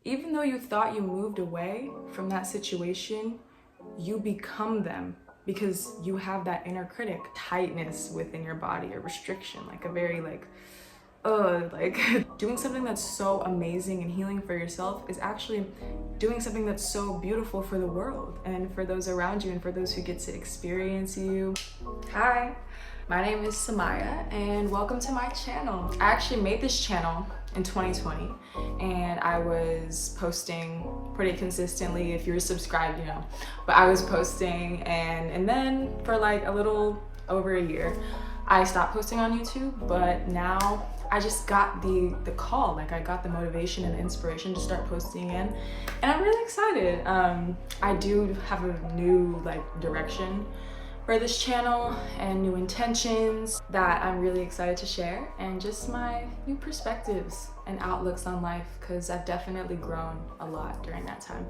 even though you thought you moved away from that situation, you become them because you have that inner critic, tightness within your body, a restriction, like a very doing something that's so amazing and healing for yourself is actually doing something that's so beautiful for the world and for those around you and for those who get to experience you. Hi, my name is Samaya and welcome to my channel. I actually made this channel in 2020 and I was posting pretty consistently. If you're subscribed, you know, but I was posting and then for like a little over a year, I stopped posting on YouTube, but now I just got the call, like I got the motivation and inspiration to start posting again, and I'm really excited. I do have a new direction for this channel and new intentions that I'm really excited to share, and just my new perspectives and outlooks on life, because I've definitely grown a lot during that time.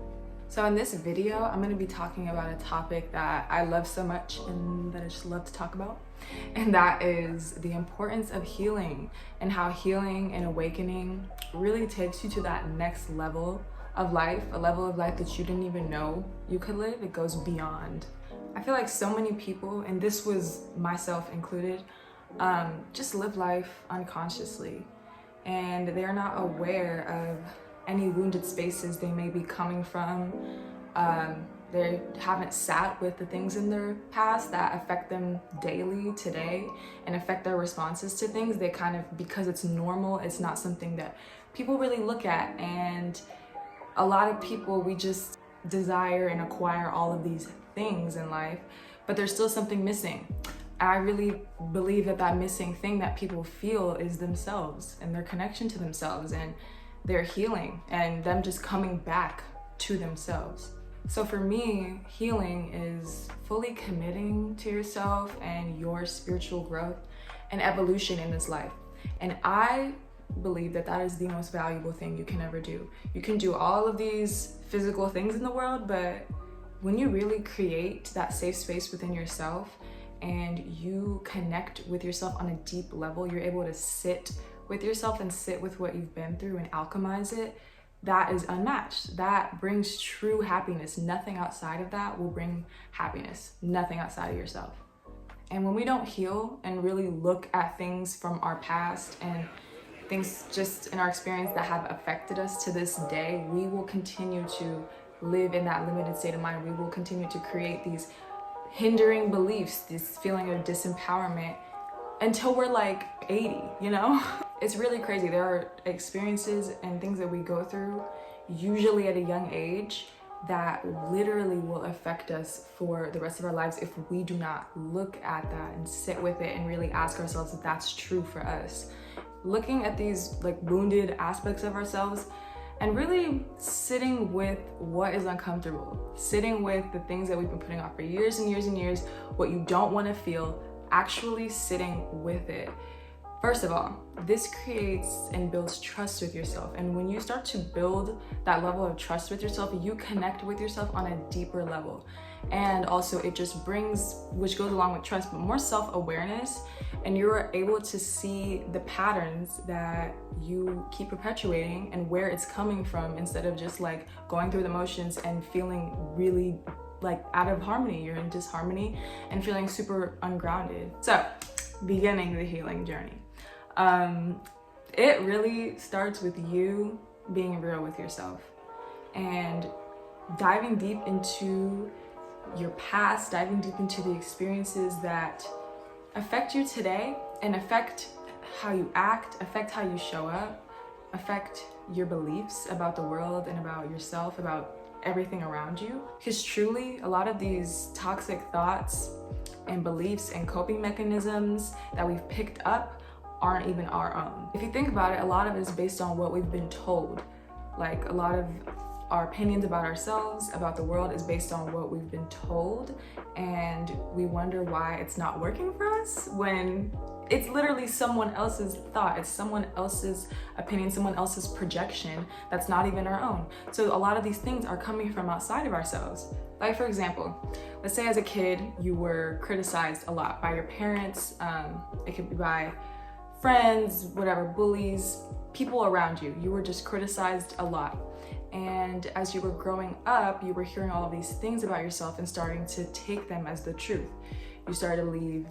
So in this video, I'm going to be talking about a topic that I love so much and that I just love to talk about. And that is the importance of healing and how healing and awakening really takes you to that next level of life, a level of life that you didn't even know you could live. It goes beyond. I feel like so many people, and this was myself included, just live life unconsciously, and they're not aware of any wounded spaces they may be coming from. They haven't sat with the things in their past that affect them daily today and affect their responses to things. They kind of, because it's normal, it's not something that people really look at. And a lot of people, we just desire and acquire all of these things in life, but there's still something missing. I really believe that that missing thing that people feel is themselves and their connection to themselves and their healing and them just coming back to themselves. So for me, healing is fully committing to yourself and your spiritual growth and evolution in this life. And I believe that that is the most valuable thing you can ever do. You can do all of these physical things in the world, but when you really create that safe space within yourself and you connect with yourself on a deep level, you're able to sit with yourself and sit with what you've been through and alchemize it. That is unmatched. That brings true happiness. Nothing outside of that will bring happiness. Nothing outside of yourself. And when we don't heal and really look at things from our past and things just in our experience that have affected us to this day, we will continue to live in that limited state of mind. We will continue to create these hindering beliefs, this feeling of disempowerment until we're like 80, you know? It's really crazy. There are experiences and things that we go through, usually at a young age, that literally will affect us for the rest of our lives if we do not look at that and sit with it and really ask ourselves if that's true for us. Looking at these wounded aspects of ourselves and really sitting with what is uncomfortable, sitting with the things that we've been putting off for years and years and years, what you don't want to feel, actually sitting with it. First of all, this creates and builds trust with yourself. And when you start to build that level of trust with yourself, you connect with yourself on a deeper level. And also it just brings, which goes along with trust, but more self-awareness. And you're able to see the patterns that you keep perpetuating and where it's coming from, instead of just going through the motions and feeling really out of harmony. You're in disharmony and feeling super ungrounded. So beginning the healing journey. It really starts with you being real with yourself and diving deep into your past, diving deep into the experiences that affect you today and affect how you act, affect how you show up, affect your beliefs about the world and about yourself, about everything around you. Because truly, a lot of these toxic thoughts and beliefs and coping mechanisms that we've picked up aren't even our own. If you think about it, a lot of it is based on what we've been told. A lot of our opinions about ourselves, about the world, is based on what we've been told, and we wonder why it's not working for us when it's literally someone else's thought, it's someone else's opinion, someone else's projection that's not even our own. So a lot of these things are coming from outside of ourselves. For example, let's say as a kid you were criticized a lot by your parents, it could be by friends, whatever, bullies, people around you. You were just criticized a lot. And as you were growing up, you were hearing all of these things about yourself and starting to take them as the truth. You started to believe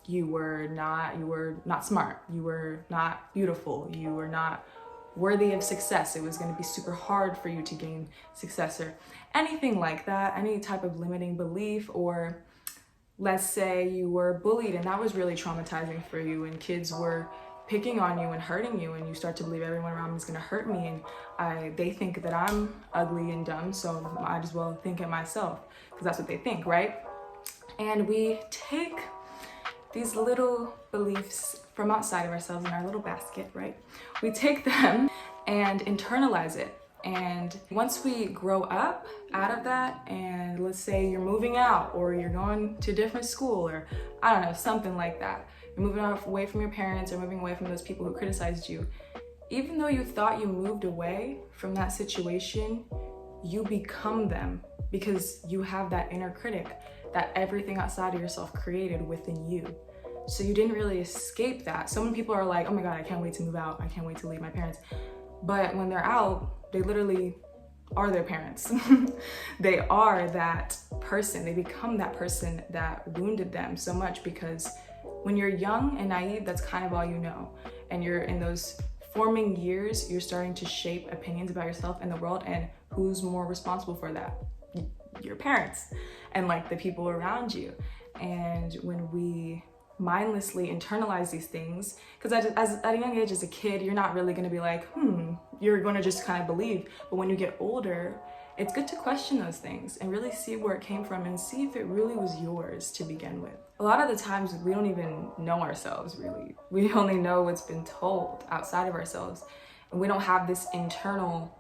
you were not smart, you were not beautiful, you were not worthy of success. It was going to be super hard for you to gain success or anything like that, any type of limiting belief. Or let's say you were bullied and that was really traumatizing for you, and kids were picking on you and hurting you, and you start to believe everyone around me is going to hurt me, and they think that I'm ugly and dumb, so I might as well think it myself, because that's what they think, right? And we take these little beliefs from outside of ourselves in our little basket, right? We take them and internalize it. And once we grow up out of that, and let's say you're moving out or you're going to a different school, or I don't know, something like that. You're moving away from your parents or moving away from those people who criticized you. Even though you thought you moved away from that situation, you become them, because you have that inner critic that everything outside of yourself created within you. So you didn't really escape that. So many people are like, oh my God, I can't wait to move out. I can't wait to leave my parents. But when they're out, they literally are their parents. They are that person. They become that person that wounded them so much, because when you're young and naive, that's kind of all you know. And you're in those forming years, you're starting to shape opinions about yourself and the world. And who's more responsible for that? Your parents and like the people around you. And when we mindlessly internalize these things, because at a young age, as a kid, you're not really going to be like, you're going to just kind of believe. But when you get older, it's good to question those things and really see where it came from and see if it really was yours to begin with. A lot of the times we don't even know ourselves, really. We only know what's been told outside of ourselves, and we don't have this internal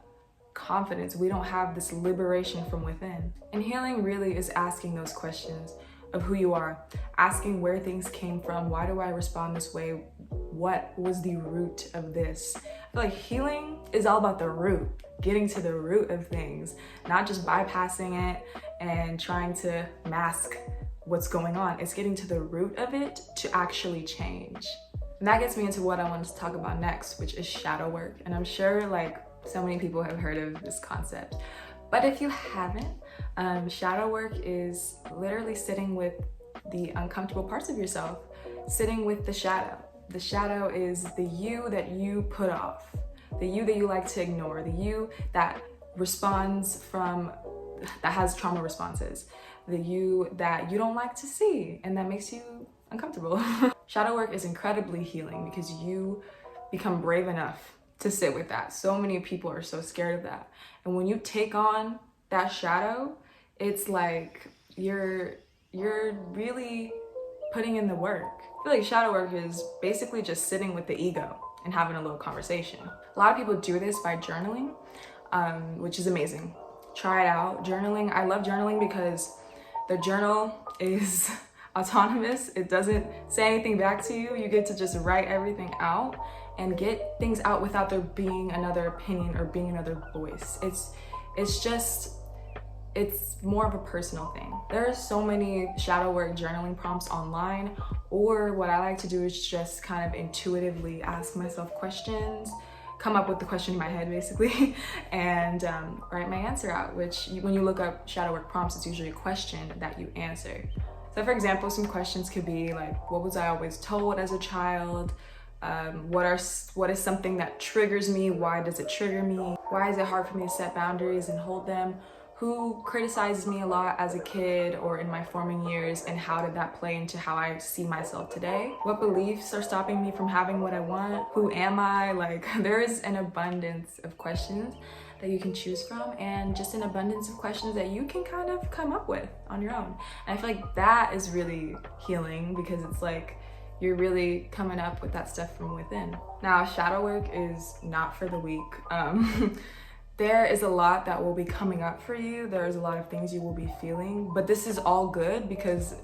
confidence. We don't have this liberation from within. And healing really is asking those questions of who you are, asking where things came from. Why do I respond this way? What was the root of this? I feel like healing is all about the root, getting to the root of things, not just bypassing it and trying to mask what's going on. It's getting to the root of it to actually change. And that gets me into what I wanted to talk about next, which is shadow work. And I'm sure like so many people have heard of this concept. But if you haven't, shadow work is literally sitting with the uncomfortable parts of yourself, sitting with the shadow. The shadow is the you that you put off, the you that you like to ignore, the you that has trauma responses, the you that you don't like to see and that makes you uncomfortable. Shadow work is incredibly healing because you become brave enough to sit with that. So many people are so scared of that. And when you take on that shadow, it's like you're really putting in the work. I feel like shadow work is basically just sitting with the ego and having a little conversation. A lot of people do this by journaling, which is amazing. Try it out. Journaling, I love journaling because the journal is autonomous. It doesn't say anything back to you. You get to just write everything out and get things out without there being another opinion or being another voice. It's more of a personal thing. There are so many shadow work journaling prompts online, or what I like to do is just kind of intuitively ask myself questions, come up with the question in my head basically, and write my answer out, which when you look up shadow work prompts, it's usually a question that you answer. So for example, some questions could be like, what was I always told as a child? What is something that triggers me? Why does it trigger me? Why is it hard for me to set boundaries and hold them? Who criticized me a lot as a kid or in my forming years, and how did that play into how I see myself today? What beliefs are stopping me from having what I want? Who am I? Like, there is an abundance of questions that you can choose from, and just an abundance of questions that you can kind of come up with on your own. And I feel like that is really healing, because it's like you're really coming up with that stuff from within. Now, shadow work is not for the weak. There is a lot that will be coming up for you. There's a lot of things you will be feeling, but this is all good, because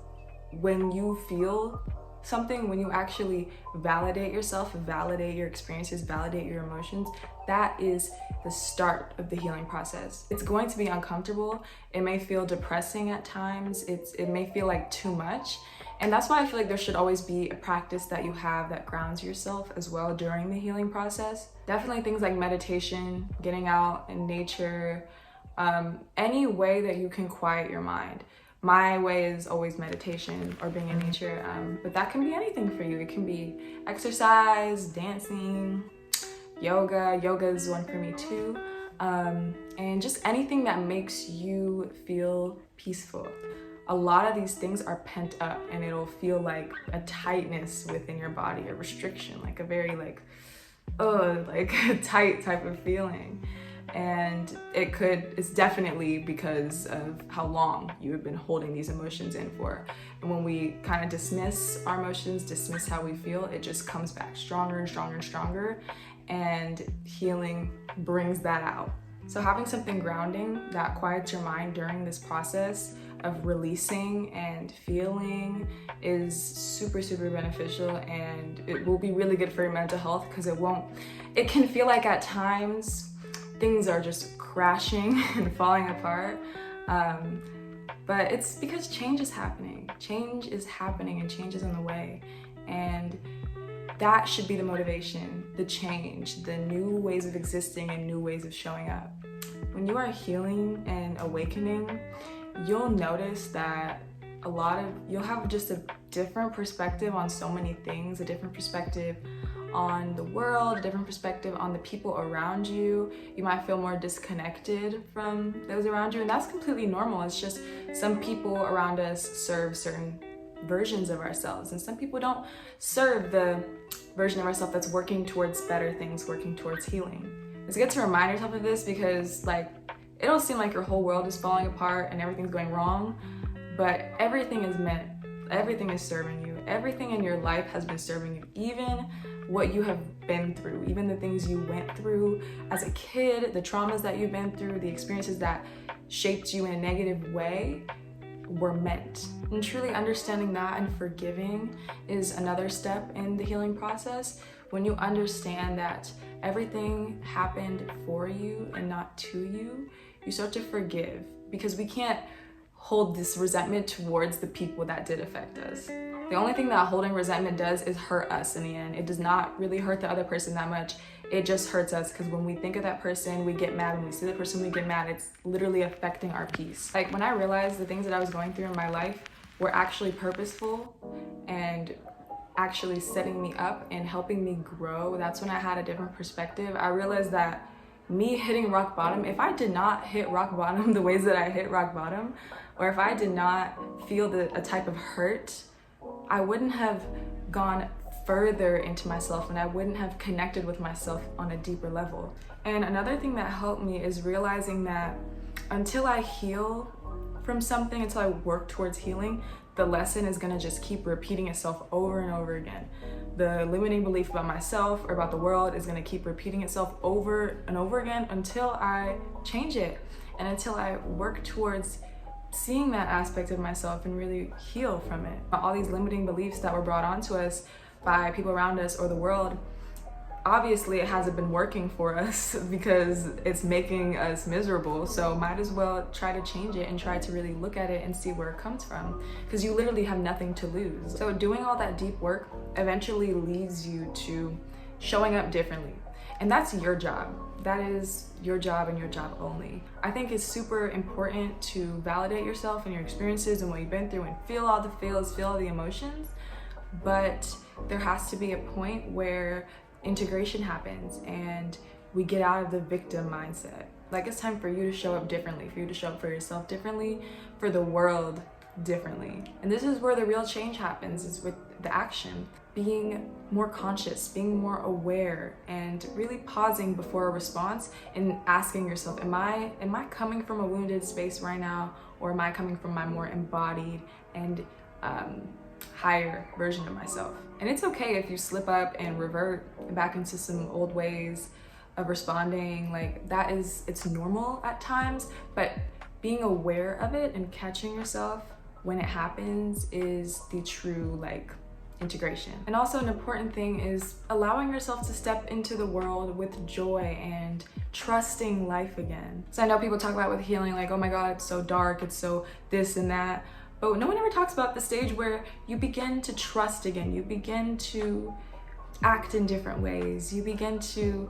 when you feel something, when you actually validate yourself, validate your experiences, validate your emotions, that is the start of the healing process. It's going to be uncomfortable. It may feel depressing at times. It may feel like too much. And that's why I feel like there should always be a practice that you have that grounds yourself as well during the healing process. Definitely things like meditation, getting out in nature, any way that you can quiet your mind. My way is always meditation or being in nature, but that can be anything for you. It can be exercise, dancing, yoga. Yoga is one for me too. And just anything that makes you feel peaceful. A lot of these things are pent up and it'll feel like a tightness within your body, a restriction, like a very like a tight type of feeling. And it's definitely because of how long you have been holding these emotions in for. And when we kind of dismiss our emotions, dismiss how we feel, it just comes back stronger and stronger and stronger. And healing brings that out. So having something grounding that quiets your mind during this process of releasing and feeling is super, super beneficial, and it will be really good for your mental health, because it can feel like at times things are just crashing and falling apart. But it's because change is happening. Change is happening and change is on the way. And that should be the motivation, the change, the new ways of existing and new ways of showing up. When you are healing and awakening, you'll notice that you'll have just a different perspective on so many things, a different perspective on the world, a different perspective on the people around you. You might feel more disconnected from those around you, and that's completely normal. It's just some people around us serve certain versions of ourselves, and some people don't serve the version of ourselves that's working towards better things, working towards healing. It's good to remind yourself of this, because it'll seem like your whole world is falling apart and everything's going wrong, but everything is serving you. Everything in your life has been serving you. Even what you have been through, even the things you went through as a kid, the traumas that you've been through, the experiences that shaped you in a negative way, were meant. And truly understanding that and forgiving is another step in the healing process. When you understand that everything happened for you and not to you, you start to forgive, because we can't hold this resentment towards the people that did affect us. The only thing that holding resentment does is hurt us in the end. It does not really hurt the other person that much. It just hurts us, because when we think of that person, we get mad. When we see the person, we get mad. It's literally affecting our peace. Like, when I realized the things that I was going through in my life were actually purposeful and actually setting me up and helping me grow, that's when I had a different perspective. I realized that me hitting rock bottom, if I did not hit rock bottom the ways that I hit rock bottom, or if I did not feel a type of hurt, I wouldn't have gone further into myself, and I wouldn't have connected with myself on a deeper level. And another thing that helped me is realizing that until I heal from something, until I work towards healing, the lesson is gonna just keep repeating itself over and over again. The limiting belief about myself or about the world is gonna keep repeating itself over and over again until I change it, and until I work towards seeing that aspect of myself and really heal from it. All these limiting beliefs that were brought onto us by people around us or the world, obviously it hasn't been working for us because it's making us miserable. So might as well try to change it and try to really look at it and see where it comes from, because you literally have nothing to lose. So doing all that deep work eventually leads you to showing up differently. And that's your job. That is your job and your job only. I think it's super important to validate yourself and your experiences and what you've been through and feel all the feels, feel all the emotions. But there has to be a point where integration happens and we get out of the victim mindset. Like, it's time for you to show up differently, for you to show up for yourself differently, for the world differently. And this is where the real change happens, is with the action. Being more conscious, being more aware, and really pausing before a response and asking yourself, am I coming from a wounded space right now, or am I coming from my more embodied and higher version of myself? And it's okay if you slip up and revert back into some old ways of responding. Like, it's normal at times, but being aware of it and catching yourself when it happens is the true integration. And also an important thing is allowing yourself to step into the world with joy and trusting life again. So I know people talk about with healing like, oh my God, it's so dark, it's so this and that. But no one ever talks about the stage where you begin to trust again. You begin to act in different ways. You begin to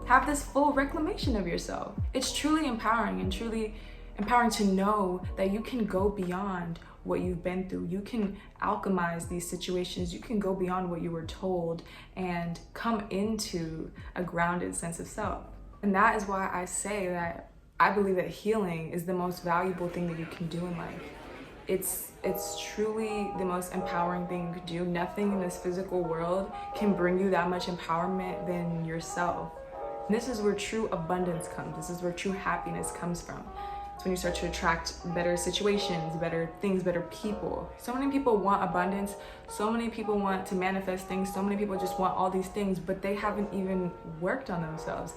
have this full reclamation of yourself. It's truly empowering and truly empowering to know that you can go beyond what you've been through. You can alchemize these situations. You can go beyond what you were told and come into a grounded sense of self. And that is why I say that I believe that healing is the most valuable thing that you can do in life. It's truly the most empowering thing you could do. Nothing in this physical world can bring you that much empowerment than yourself. And this is where true abundance comes. This is where true happiness comes from. It's when you start to attract better situations, better things, better people. So many people want abundance. So many people want to manifest things. So many people just want all these things, but they haven't even worked on themselves.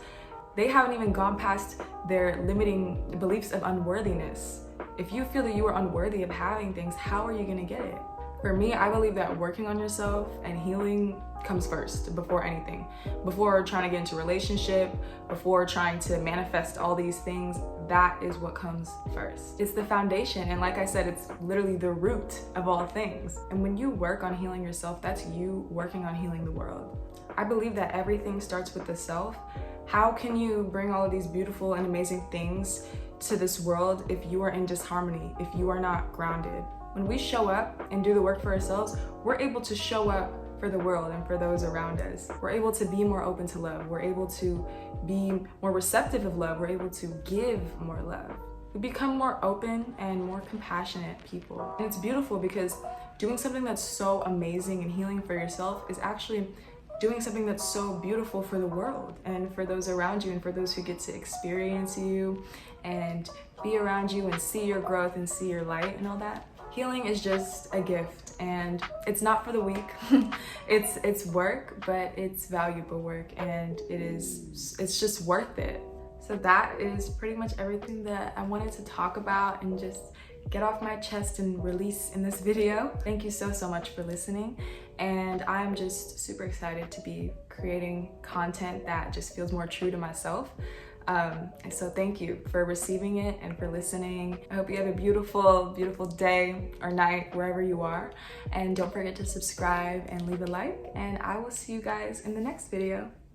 They haven't even gone past their limiting beliefs of unworthiness. If you feel that you are unworthy of having things, how are you gonna get it? For me, I believe that working on yourself and healing comes first before anything. Before trying to get into a relationship, before trying to manifest all these things, that is what comes first. It's the foundation, and like I said, it's literally the root of all things. And when you work on healing yourself, that's you working on healing the world. I believe that everything starts with the self. How can you bring all of these beautiful and amazing things to this world if you are in disharmony, if you are not grounded? When we show up and do the work for ourselves, we're able to show up for the world and for those around us. We're able to be more open to love. We're able to be more receptive of love. We're able to give more love. We become more open and more compassionate people. And it's beautiful because doing something that's so amazing and healing for yourself is actually doing something that's so beautiful for the world and for those around you and for those who get to experience you and be around you and see your growth and see your light and all that. Healing is just a gift, and it's not for the weak. It's work, but it's valuable work, and it's just worth it. So that is pretty much everything that I wanted to talk about and just get off my chest and release in this video. Thank you so much for listening, and I'm just super excited to be creating content that just feels more true to myself. And so thank you for receiving it and for listening. I hope you have a beautiful, beautiful day or night wherever you are. And don't forget to subscribe and leave a like. And I will see you guys in the next video.